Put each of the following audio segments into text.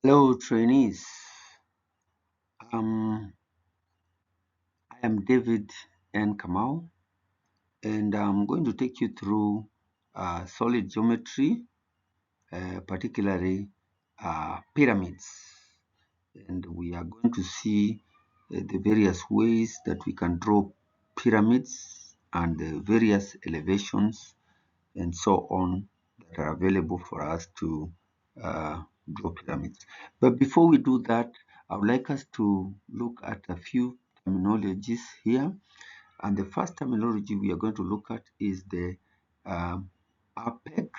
Hello, trainees. Um, I am David N. Kamau, and I'm going to take you through solid geometry, particularly pyramids. And we are going to see the various ways that we can draw pyramids and the various elevations and so on that are available for us to draw pyramids. But before we do that, I would like us to look at a few terminologies here. And the first terminology we are going to look at is the um, apex,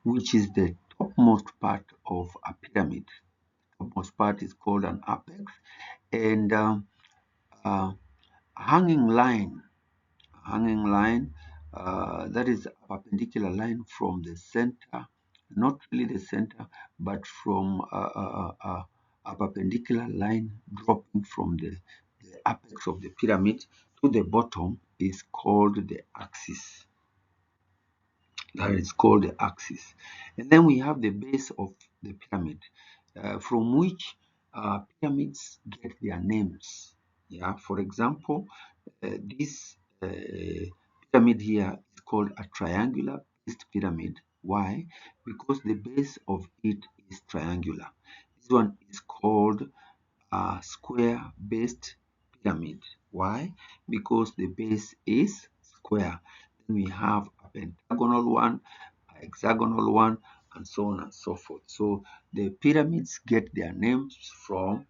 which is the topmost part of a pyramid. Topmost part is called an apex, and uh, hanging line that is a perpendicular line from the center, not really the center, but from a perpendicular line dropping from the apex of the pyramid to the bottom is called the axis. That is called the axis. And then we have the base of the pyramid, from which pyramids get their names. Yeah, for example, this pyramid here is called a triangular based pyramid. Why? Because the base of it is triangular. This one is called a square based pyramid. Why? Because the base is square. Then we have a pentagonal one, a hexagonal one, and so on and so forth. So the pyramids get their names from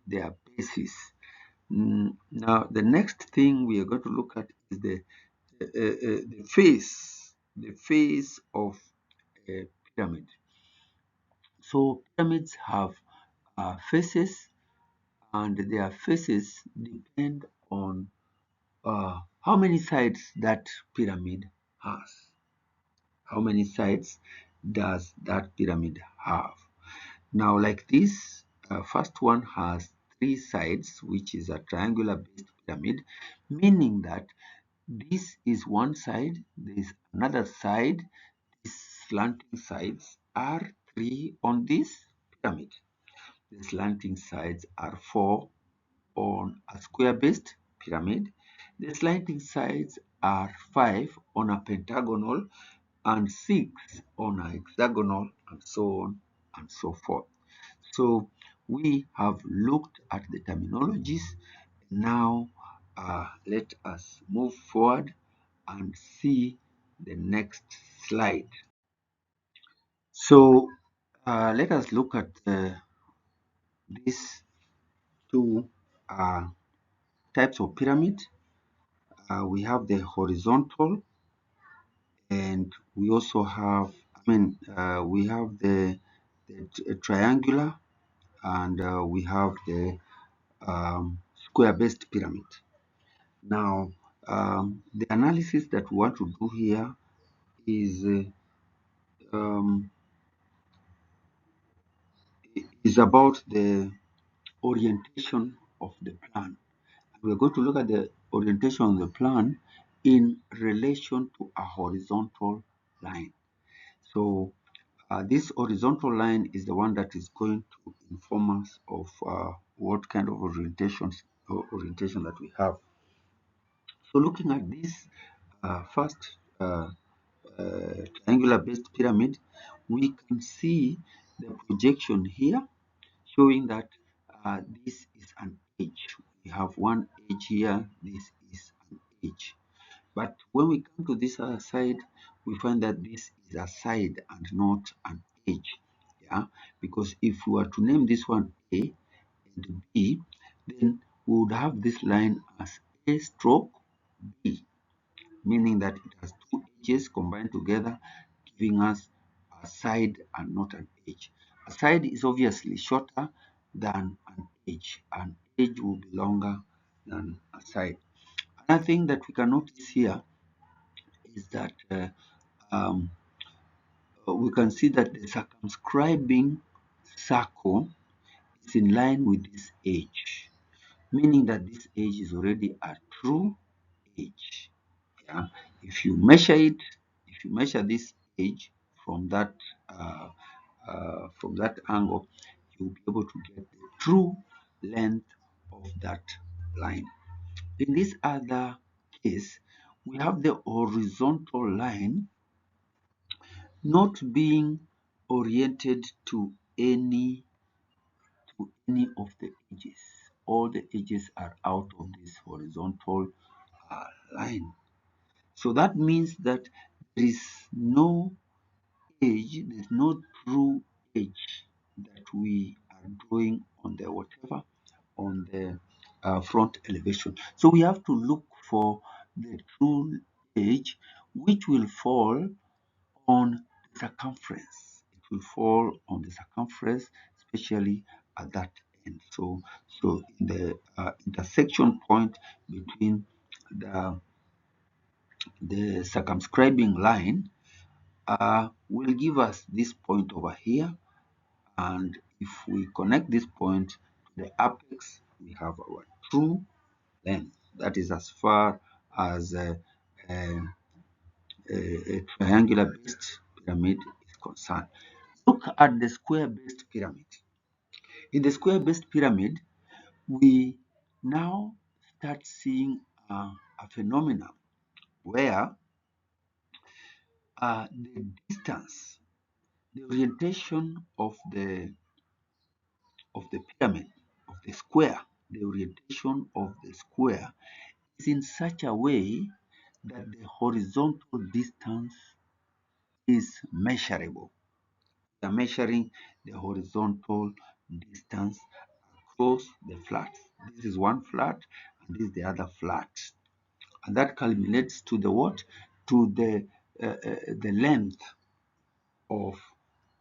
their bases. Now, the next thing we are going to look at is the face of a pyramid. So pyramids have faces, and their faces depend on how many sides that pyramid has. How many sides does that pyramid have? Now, like this, first one has three sides, which is a triangular based pyramid, meaning that this is one side, there is another side. These slanting sides are three on this pyramid. The slanting sides are four on a square-based pyramid. The slanting sides are five on a pentagonal and six on a hexagonal, and so on and so forth. So we have looked at the terminologies. Now let us move forward and see the next slide. So let us look at these two uh, types of pyramid. We have the horizontal, and we also have, we have the triangular, and we have the square-based pyramid. Now, the analysis that we want to do here is about the orientation of the plan. We're going to look at the orientation of the plan in relation to a horizontal line. So this horizontal line is the one that is going to inform us of what kind of orientation that we have. So looking at this first triangular based pyramid, we can see the projection here showing that this is an edge. We have one edge here, this is an edge. But when we come to this other side, we find that this is a side and not an edge. Yeah, because if we were to name this one A and B, then we would have this line as A stroke B, meaning that it has two edges combined together, giving us a side and not an edge. A side is obviously shorter than an edge. An edge will be longer than a side. Another thing that we can notice here is that um, we can see that the circumscribing circle is in line with this edge, meaning that this edge is already a true edge. Yeah, if you measure it, if you measure this edge from that from that angle, you'll be able to get the true length of that line. In this other case, we have the horizontal line not being oriented to any of the edges. All the edges are out of this horizontal line. So that means that there is no edge, there's no true edge that we are drawing on the whatever, on the front elevation. So we have to look for the true edge which will fall on the circumference. It will fall on the circumference, especially at that end. So in the intersection point between the circumscribing line will give us this point over here, and if we connect this point to the apex, we have our true length. That is as far as a triangular based pyramid is concerned. Look at the square based pyramid. In the square based pyramid, we now start seeing a phenomenon where the distance, the orientation of the pyramid, of the square, the orientation of the square is in such a way that the horizontal distance is measurable. We are measuring the horizontal distance across the flats. This is one flat and this is the other flat. And that culminates to the what? To the length of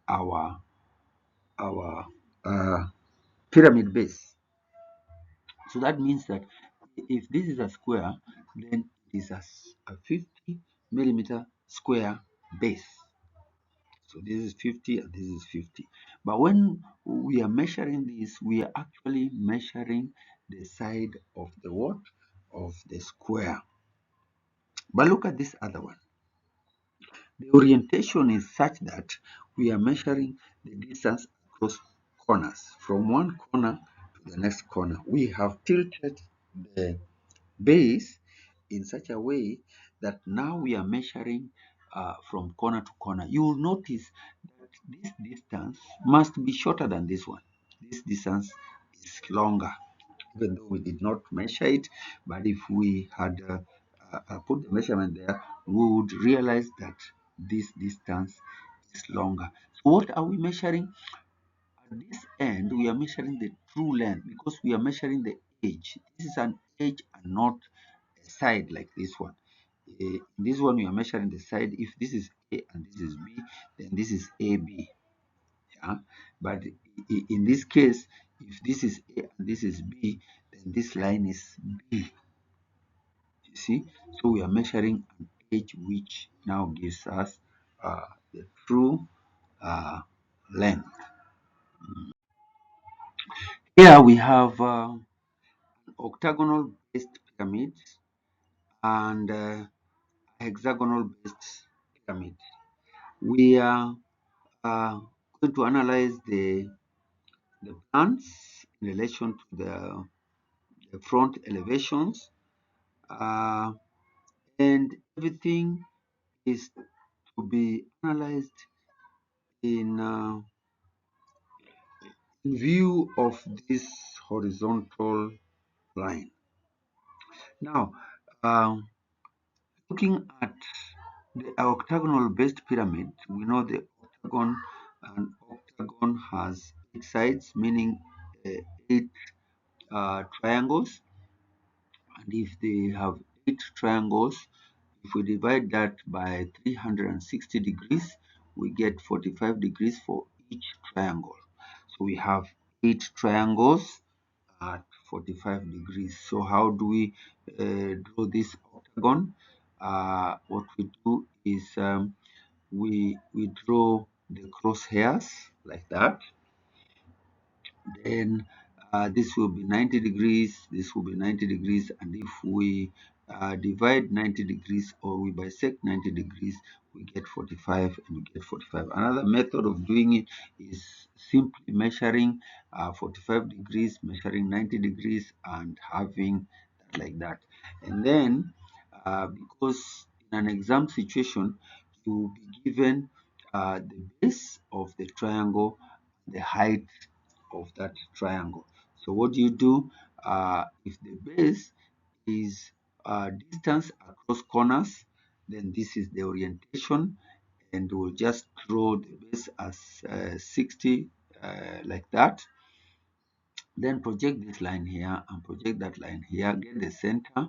our our uh, pyramid base. So that means that if this is a square, then it is a 50 millimeter square base. So this is 50 and this is 50. But when we are measuring this, we are actually measuring the side of the what? Of the square. But look at this other one. The orientation is such that we are measuring the distance across corners. From one corner to the next corner, we have tilted the base in such a way that now we are measuring from corner to corner. You will notice that this distance must be shorter than this one. This distance is longer, even though we did not measure it. But if we had put the measurement there, we would realize that this distance is longer. So what are we measuring? At this end, we are measuring the true length because we are measuring the edge. This is an edge and not a side like this one. In this one, we are measuring the side. If this is A and this is B, then this is AB. Yeah? But in this case, if this is A and this is B, then this line is B. You see? So we are measuring an edge which now gives us the true length. Here we have octagonal based pyramid and hexagonal based pyramid. We are going to analyze the plans in relation to the front elevations, and everything is to be analyzed in view of this horizontal line. Now, looking at the octagonal based pyramid, we know the octagon has 8 sides, meaning 8 triangles. And if they have 8 triangles, if we divide that by 360 degrees, we get 45 degrees for each triangle. So we have 8 triangles at 45 degrees. So how do we draw this octagon? What we do is we draw the crosshairs like that. Then this will be 90 degrees, this will be 90 degrees, and if we divide 90 degrees or we bisect 90 degrees, we get 45, and we get 45. Another method of doing it is simply measuring 45 degrees, measuring 90 degrees, and having that like that. And then, because in an exam situation, you will be given the base of the triangle, the height of that triangle. So what do you do? If the base is distance across corners, then this is the orientation, and we'll just draw the base as 60 like that. Then project this line here and project that line here, get the center,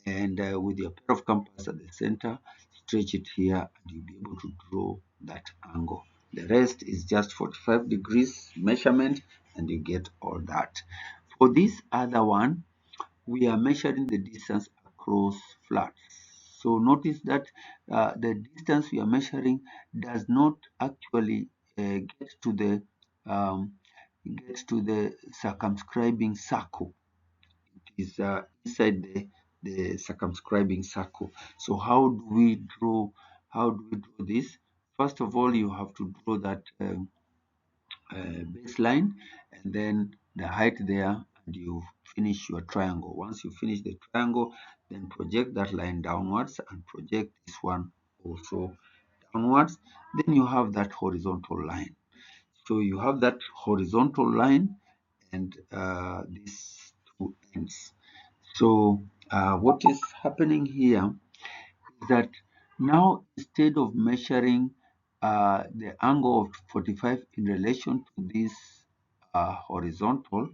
and with your pair of compass at the center, stretch it here, and you'll be able to draw that angle. The rest is just 45 degrees measurement, and you get all that. For this other one, we are measuring the distance across flats. So notice that the distance we are measuring does not actually get to the circumscribing circle. It is inside the circumscribing circle. So how do we draw this? First of all, you have to draw that baseline, and then the height there, and you finish your triangle. Once you finish the triangle, then project that line downwards and project this one also downwards. Then you have that horizontal line. So you have that horizontal line and these two ends. So what is happening here is that now, instead of measuring the angle of 45 in relation to this horizontal,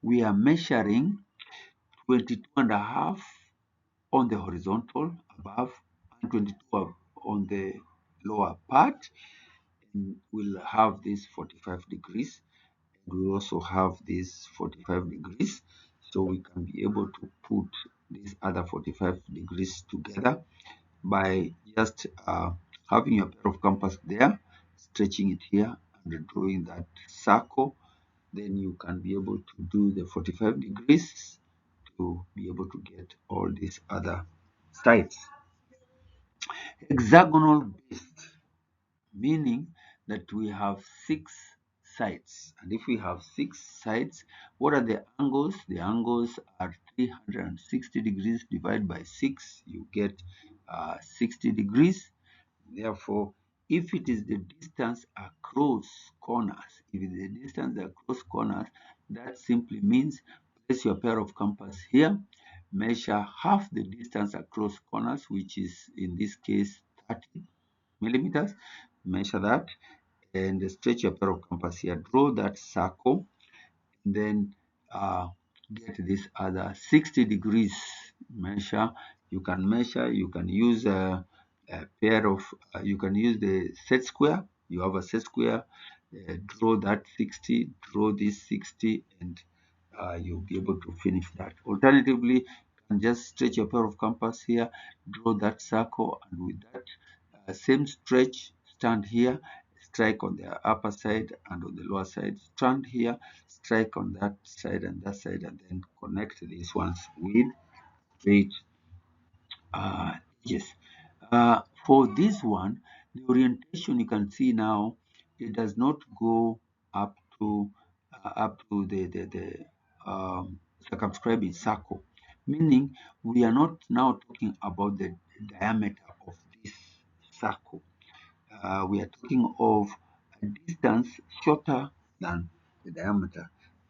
we are measuring 22 and a half on the horizontal above and 22 on the lower part. And we'll have this 45 degrees. We also have this 45 degrees, so we can be able to put these other 45 degrees together by just having your pair of compass there, stretching it here, and drawing that circle. Then you can be able to do the 45 degrees to be able to get all these other sides. Hexagonal based, meaning that we have 6 sides. And if we have 6 sides, what are the angles? The angles are 360 degrees divided by 6. You get 60 degrees. Therefore, if it is the distance across corners, that simply means place your pair of compass here, measure half the distance across corners, which is in this case 30 millimeters. Measure that and stretch your pair of compass here. Draw that circle, then get this other 60 degrees. Measure. You can use a pair of you can use the set square. You have a set square, draw that 60, draw this 60, and you'll be able to finish that. Alternatively, you can just stretch your pair of compass here, draw that circle, and with that same stretch, stand here, strike on the upper side and on the lower side, stand here, strike on that side, and then connect these ones with straight edges. For this one, the orientation you can see now, it does not go up to the circumscribing circle, meaning we are not now talking about the diameter of this circle. We are talking of a distance shorter than the diameter,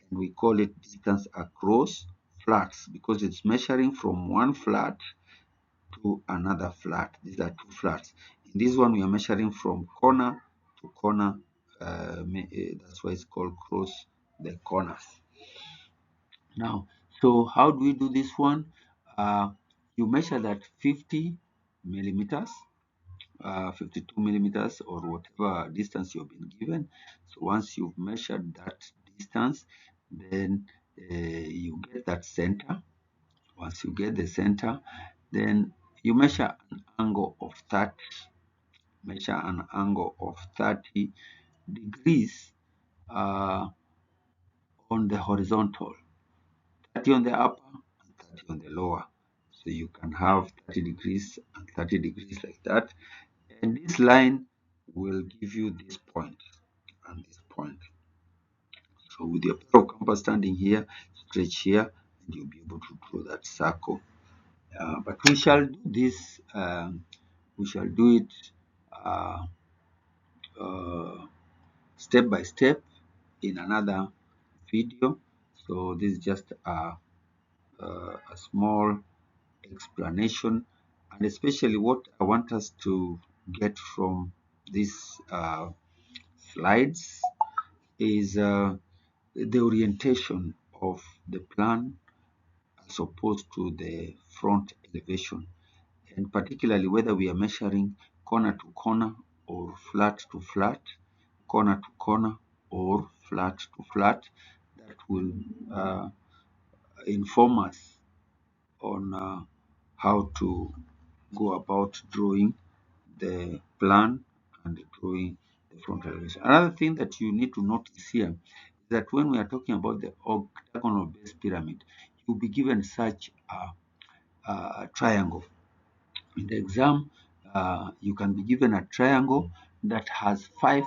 and we call it distance across flats because it's measuring from one flat to another flat. These are two flats. In this one, we are measuring from corner to corner. That's why it's called cross the corners. Now, so how do we do this one? You measure that 50 millimeters, 52 millimeters, or whatever distance you've been given. So once you've measured that distance, then you get that center. Once you get the center, then you measure an angle of 30. Measure an angle of 30 degrees on the horizontal, 30 on the upper and 30 on the lower. So you can have 30 degrees and 30 degrees like that. And this line will give you this point and this point. So with your pair of compass standing here, stretch here, and you'll be able to draw that circle. But we shall do this, we shall do it uh, uh, step by step in another video. So this is just a small explanation, and especially what I want us to get from these slides is the orientation of the plan as opposed to the front elevation, and particularly whether we are measuring corner to corner or flat to flat, corner to corner or flat to flat. That will inform us on how to go about drawing the plan and drawing the front elevation. Another thing that you need to notice here is that when we are talking about the octagonal base pyramid, you'll be given such a triangle. In the exam, you can be given a triangle that has five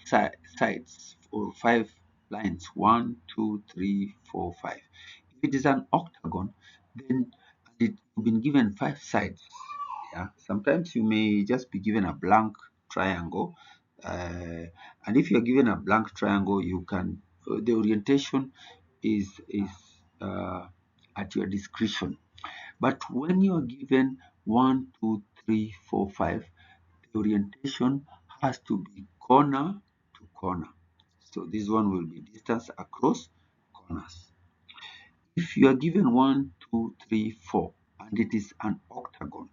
sides or five lines: one, two, three, four, five. If it is an octagon, then you've been given five sides. Yeah, sometimes you may just be given a blank triangle, and if you're given a blank triangle, you can the orientation is at your discretion. But when you are given one, two, three, four, five, the orientation has to be corner to corner. So this one will be distance across corners. If you are given one, two, three, four, and it is an octagon,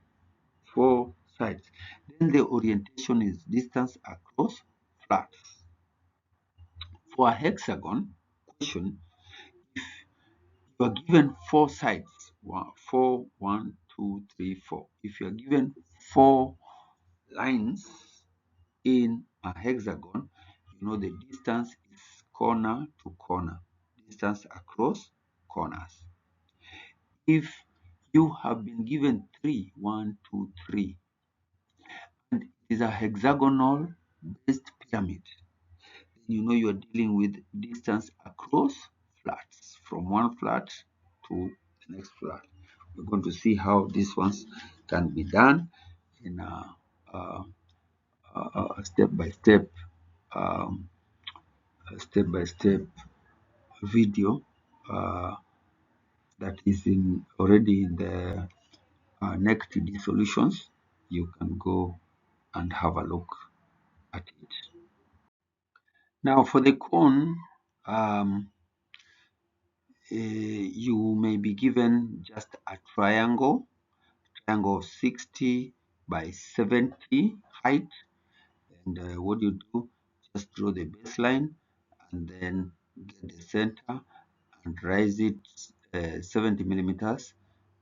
four sides, then the orientation is distance across flats. For a hexagon question, you are given four sides, four, one, two, three, four. If you are given four lines in a hexagon, you know the distance is corner to corner, distance across corners. If you have been given three, one, two, three, and it is a hexagonal based pyramid, then you know you are dealing with distance across flats, from one flat to the next flat. We're going to see how these ones can be done in a, a step-by-step um, step-by-step video that is in already in the next D solutions. You can go and have a look at it. Now for the cone, you may be given just a triangle of 60 by 70 height, and what you do, just draw the baseline and then get the center and raise it 70 millimeters,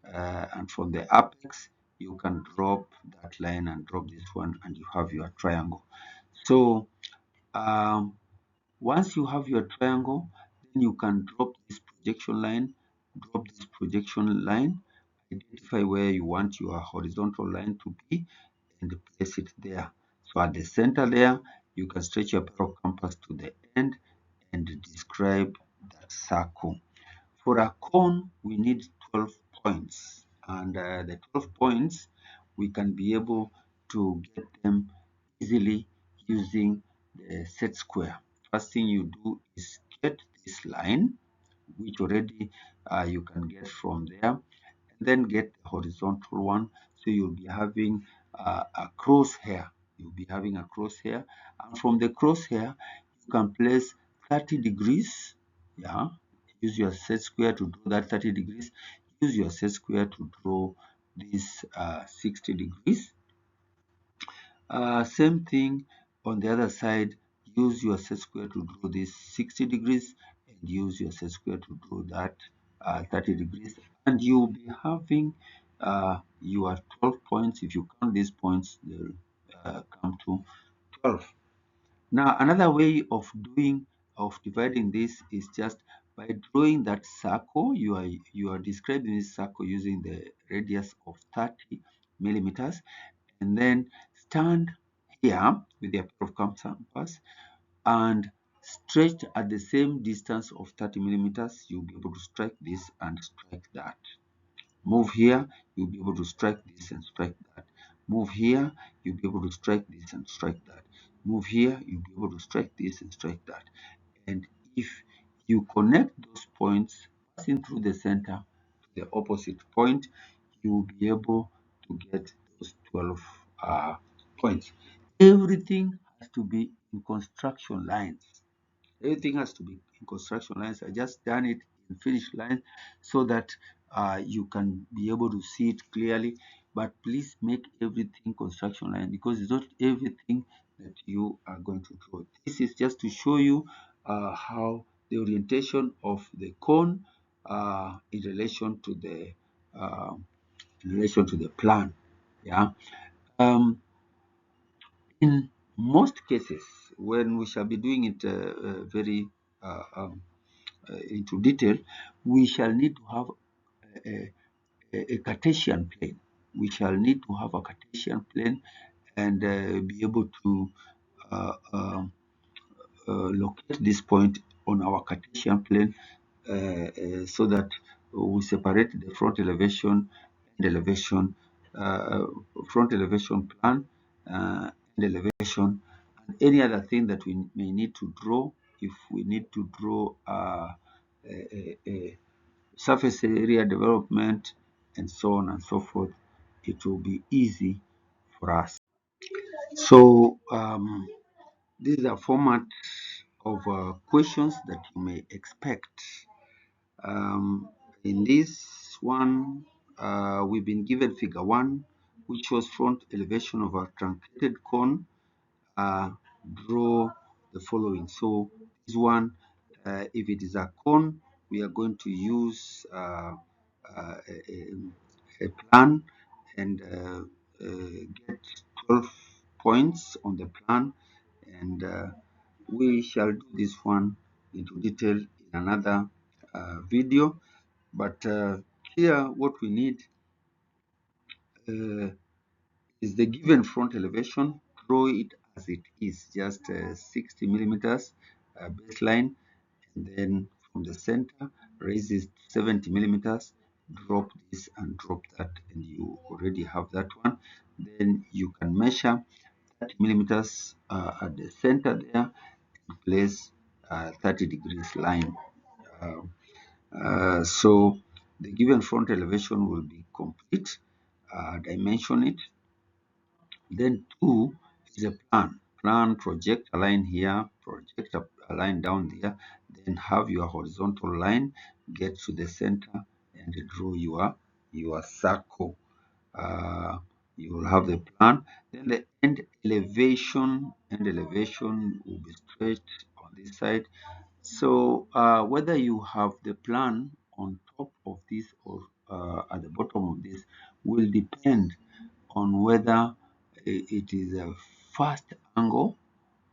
and from the apex you can drop that line and drop this one, and you have your triangle. So once you have your triangle, then you can drop this projection line, identify where you want your horizontal line to be, and place it there. So at the center there, you can stretch your pair of compass to the end and describe that circle. For a cone, we need 12 points, and the 12 points, we can be able to get them easily using the set square. First thing you do is get this line, which already you can get from there, and then get the horizontal one. So you'll be having a crosshair. And from the crosshair, you can place 30 degrees. Yeah, use your set square to draw that 30 degrees. Use your set square to draw this 60 degrees. Same thing on the other side, use your set square to draw this 60 degrees, and use your set square to draw that 30 degrees, and you'll be having your 12 points. If you count these points, they'll come to 12. Now another way of dividing this is just by drawing that circle. You are describing this circle using the radius of 30 millimeters, and then stand here with their pair of compass and stretch at the same distance of 30 millimeters, you'll be able to strike this and strike that. Move here, you'll be able to strike this and strike that. Move here, you'll be able to strike this and strike that. Move here, you'll be able to strike this and strike that. And if you connect those points passing through the center to the opposite point, you will be able to get those 12 points. Everything has to be in construction lines. Everything has to be in construction lines. I just done it in finished lines so that you can be able to see it clearly. But please make everything construction line, because it's not everything that you are going to draw. This is just to show you how the orientation of the cone in relation to the plan. Yeah. Um, in most cases, when we shall be doing it very into detail, we shall need to have a Cartesian plane. We shall need to have a Cartesian plane and be able to uh, um, locate this point on our Cartesian plane so that we separate the and elevation, uh, front elevation plan and elevation, and any other thing that we may need to draw. If we need to draw a surface area development and so on and so forth, it will be easy for us. So this is a format of questions that you may expect. In this one, we've been given figure 1, which shows front elevation of a truncated cone. Draw the following. So this one, if it is a cone, we are going to use a plan and get 12 points on the plan, and we shall do this one into detail in another video. But here what we need uh, is the given front elevation. Draw it as it is, just 60 millimeters baseline, and then from the center raise it 70 millimeters, drop this and drop that, and you already have that one. Then you can measure 30 millimeters at the center there and place 30 degrees line. So the given front elevation will be complete. Dimension it. Then 2 is a plan. Plan, project a line here, project a line down there, then have your horizontal line, get to the center and draw your circle. You will have the plan. Then the end elevation will be straight on this side. So whether you have the plan on top of this or at the bottom of this will depend on whether it is a first angle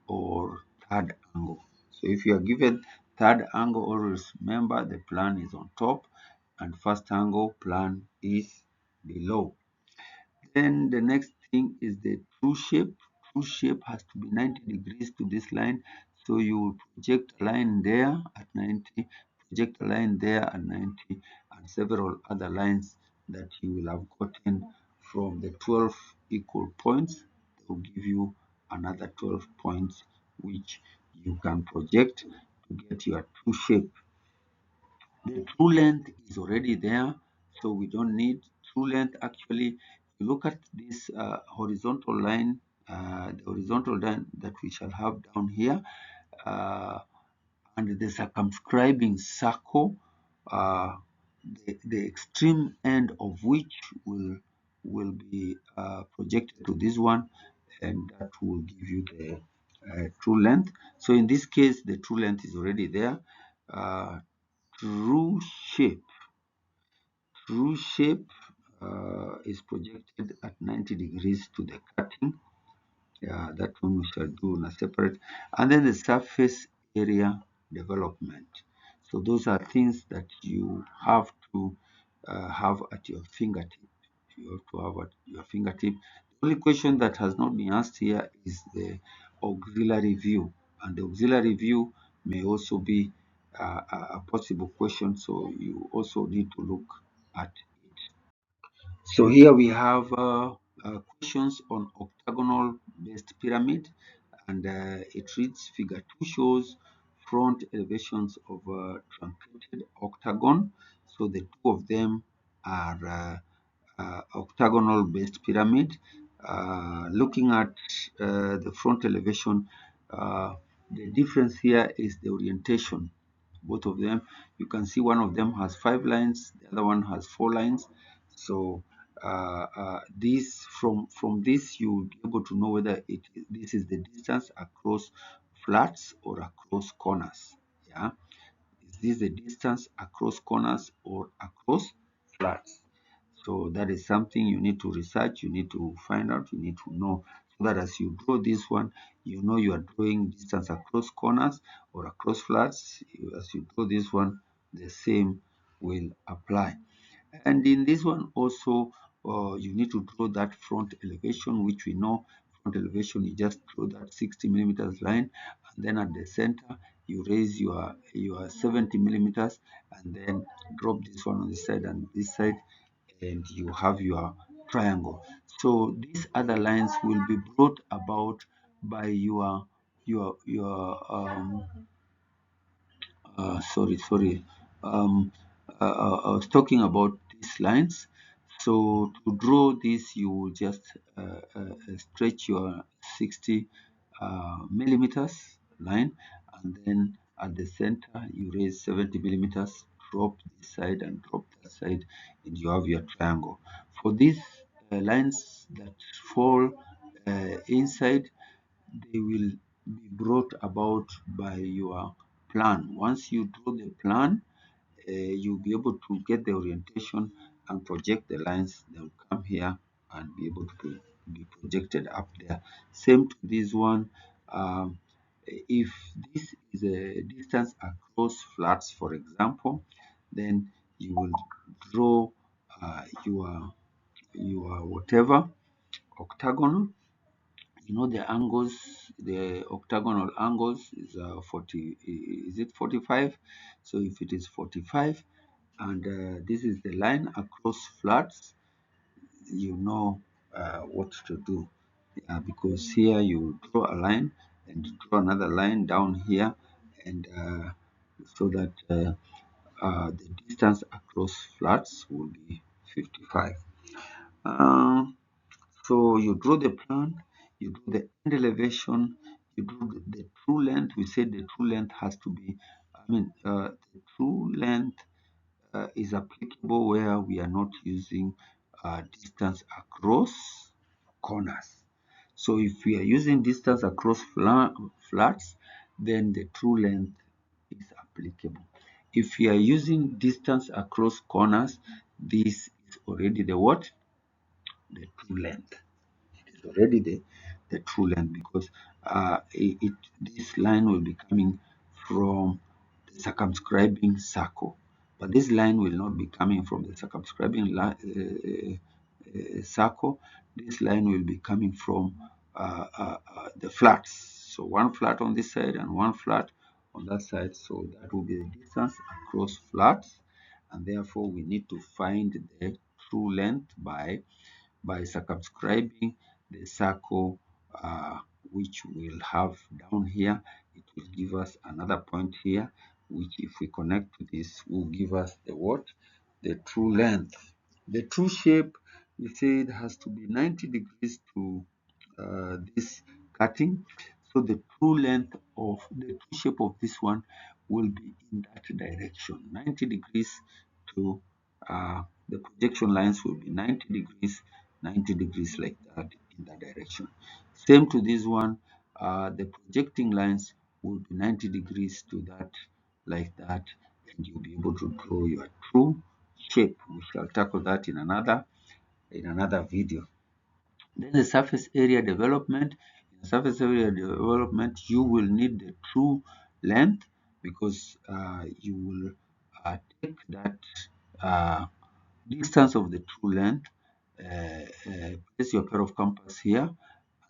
or third angle. So if you are given third angle, always remember the plan is on top and first angle plan is below. Then the next thing is the true shape. True shape has to be 90 degrees to this line. So you project a line there at 90, project a line there at 90, and several other lines that you will have gotten from the 12 equal points. They will give you another 12 points which you can project to get your true shape. The true length is already there, so we don't need true length. Actually, you look at this horizontal line, the horizontal line that we shall have down here, uh, and the circumscribing circle, uh, the extreme end of which will be projected to this one, and that will give you the true length. So in this case, the true length is already there. Uh, true shape True shape is projected at 90 degrees to the cutting. Yeah, that one we shall do in a separate. And then the surface area development. So those are things that you have to have at your fingertip. You have to have at your fingertip Only question that has not been asked here is the auxiliary view, and the auxiliary view may also be a possible question, so you also need to look at it. So here we have questions on octagonal based pyramid, and it reads figure 2 shows front elevations of a truncated octagon. So the two of them are octagonal based pyramid. Looking at the front elevation, the difference here is the orientation. Both of them, you can see one of them has 5 lines, the other one has 4 lines. So this from this you will be able to know whether this is the distance across flats or across corners. Yeah, is this the distance across corners or across flats? So that is something you need to research, you need to find out, you need to know, so that as you draw this one, you know you are drawing distance across corners or across flats. As you draw this one, the same will apply. And in this one also, you need to draw that front elevation, which we know front elevation, you just draw that 60 millimeters line, and then at the center you raise your 70 millimeters, and then drop this one on the side and this side, and you have your triangle. So these other lines will be brought about by your sorry. Um, I was talking about these lines. So to draw this, you will just stretch your 60 millimeters line, and then at the center you raise 70 millimeters, drop this side and drop that side, and you have your triangle. For these lines that fall inside, they will be brought about by your plan. Once you draw the plan, you'll be able to get the orientation and project the lines. They'll come here and be able to be projected up there. Same to this one. If this is a distance across flats, for example, then you will draw your whatever octagonal. You know the angles, the octagonal angles is 40, is it 45? So if it is 45 and this is the line across flats, you know what to do. Because here you draw a line and draw another line down here, and so that the distance across flats will be 55. Um, so you draw the plan, you draw the end elevation, you draw the true length. We said the true length has to be, the true length is applicable where we are not using distance across corners. So if we are using distance across flats, then the true length is applicable. If we are using distance across corners, this is already the what? The true length. Is already the true length, because this line will be coming from the circumscribing circle, but this line will not be coming from the circumscribing circle. This line will be coming from the flats, so one flat on this side and one flat on that side, so that will be the distance across flats, and therefore we need to find the true length by circumscribing the circle, which we'll have down here. It will give us another point here, which if we connect to this will give us the what? The true length. The true shape, we said, has to be 90 degrees to this cutting. So the true length of the true shape of this one will be in that direction, 90 degrees to the projection lines will be 90 degrees, 90 degrees like that in that direction. Same to this one, the projecting lines will be 90 degrees to that, like that, and you'll be able to draw your true shape. We shall tackle that in another video. Then the surface area development. In the surface area development, you will need the true length, because you will take that uh, distance of the true length place your pair of compass here,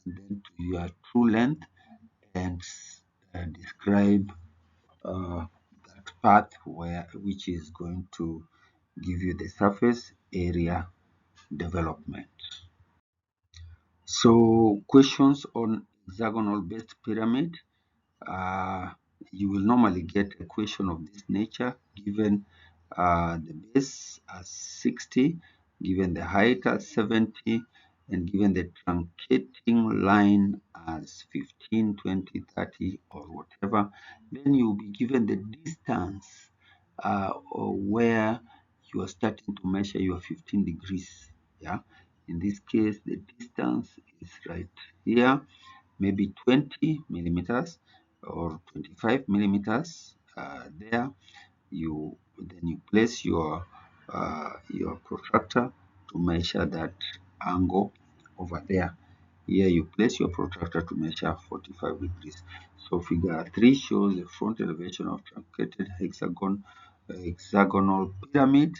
and then to your true length, and describe that path which is going to give you the surface area development. So questions on hexagonal based pyramid. uh, you will normally get a question of this nature given the base as 60, given the height as 70, and given the truncating line as 15, 20, 30, or whatever. Then you'll be given the distance or where you are starting to measure your 15 degrees. Yeah, in this case the distance is right here, maybe 20 millimeters or 25 millimeters there. You place your protractor to measure that angle over there. Here you place your protractor to measure 45 degrees. So figure 3 shows the front elevation of truncated hexagonal pyramid.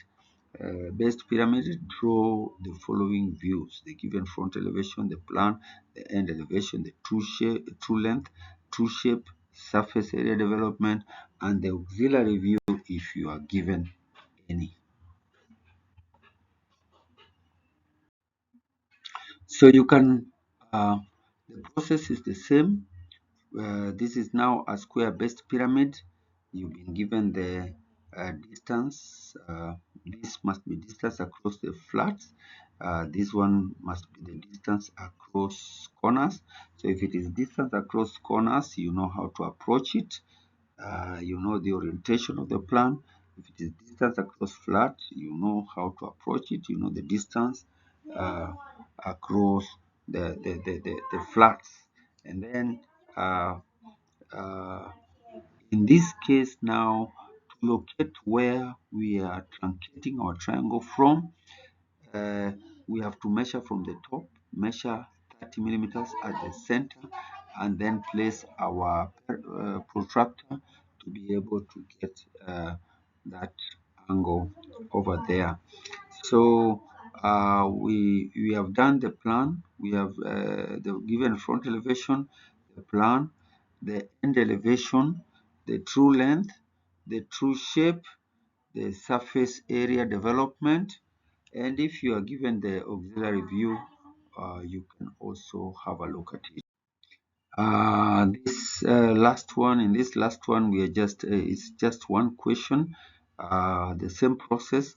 Based pyramid, draw the following views: the given front elevation, the plan, the end elevation, the true shape, true length, true shape, surface area development, and the auxiliary view if you are given any. So you can, the process is the same. This is now a square-based pyramid. You've been given the distance. This must be distance across the flats. This one must be the distance across corners. So if it is distance across corners, you know how to approach it. You know the orientation of the plan. If it is distance across flat, you know how to approach it. You know the distance uh, across the flats. And then uh, uh, in this case now, to locate where we are truncating our triangle from, uh, we have to measure from the top, measure 30 millimeters at the center, and then place our protractor to be able to get that angle over there. So we have done the plan. We have the given front elevation, the plan, the end elevation, the true length, the true shape, the surface area development, and if you are given the auxiliary view, you can also have a look at it. This last one, in this last one, we are just it's just one question. The same process.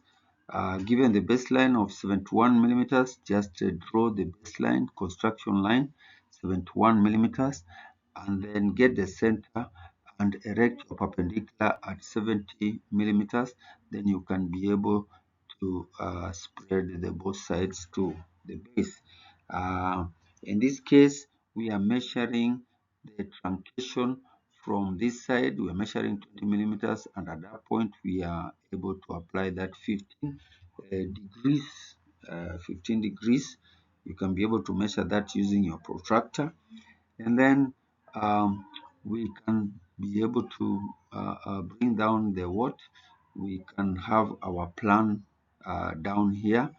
Given the baseline of 71 millimeters, just draw the baseline construction line 71 millimeters, and then get the center and erect your perpendicular at 70 millimeters. Then you can be able to spread the both sides to the base. Uh, in this case, we are measuring the truncation from this side. We are measuring 20 millimeters, and at that point, we are able to apply that 15 degrees. 15 degrees. You can be able to measure that using your protractor, and then we can be able to bring down the what. We can have our plan down here.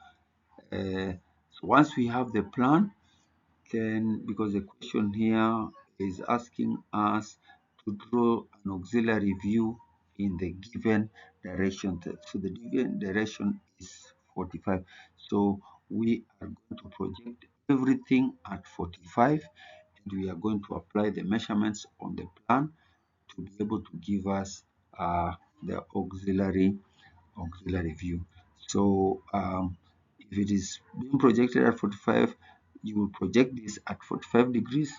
So once we have the plan, then because the question here is asking us to draw an auxiliary view in the given direction. So the given direction is 45. So we are going to project everything at 45, and we are going to apply the measurements on the plan to be able to give us the auxiliary view. So if it is being projected at 45, you will project this at 45 degrees,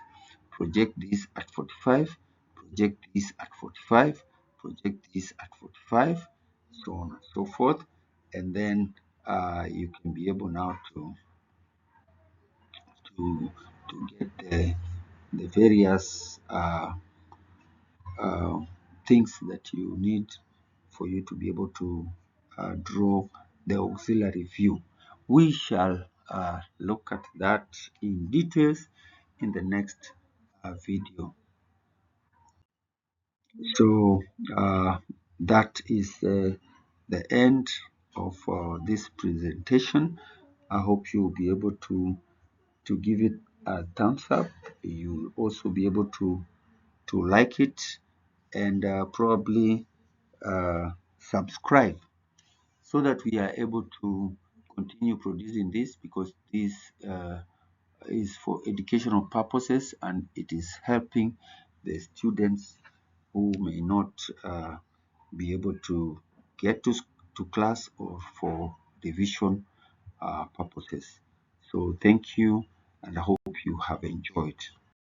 project this at 45, project this at 45, project this at 45, so on and so forth. And then you can be able now to get the various uh, things that you need for you to be able to draw the auxiliary view. We shall look at that in details in the next video. So that is the end of this presentation. I hope you'll be able to give it a thumbs up. You'll also be able to like it, and probably subscribe, so that we are able to continue producing this, because this is for educational purposes, and it is helping the students who may not be able to get to class, or for revision purposes. So thank you, and I hope you have enjoyed.